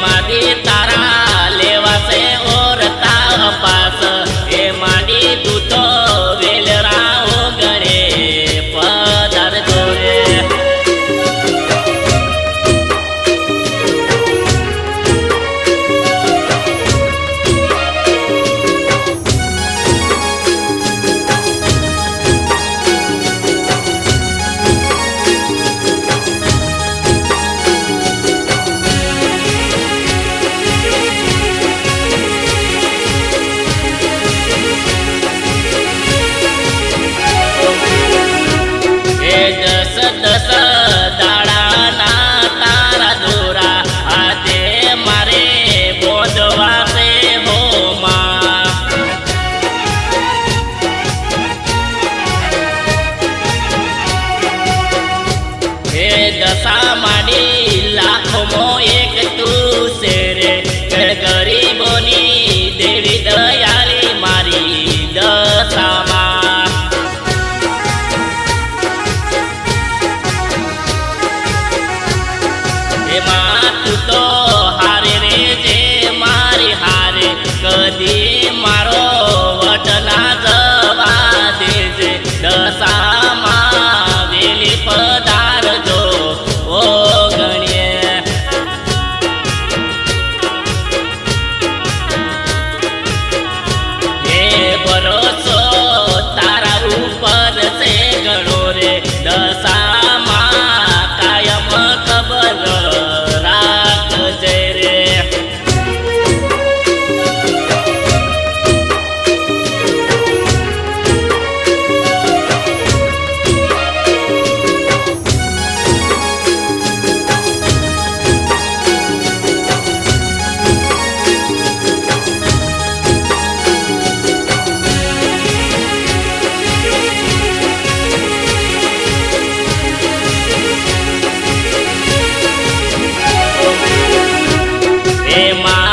मादी तारा लेवासे ओरता पास हे मादी तू तो वेल राहो गणे पदार जोरे दस दस दाड़ा तारा जोरा आते मारे बोधवा से हो माँ हे दशा माडी लाखों मो एक तू से रे गरीबोनी देवी दयाली मारी दशा तू तो हारे रे जे मारी हारे कदी मारो वटना जवा देजे दशा वेली पदार जो ओ गणिये हे भरोसो तारा ऊपर से गणो रे दशा कायम खबर माँ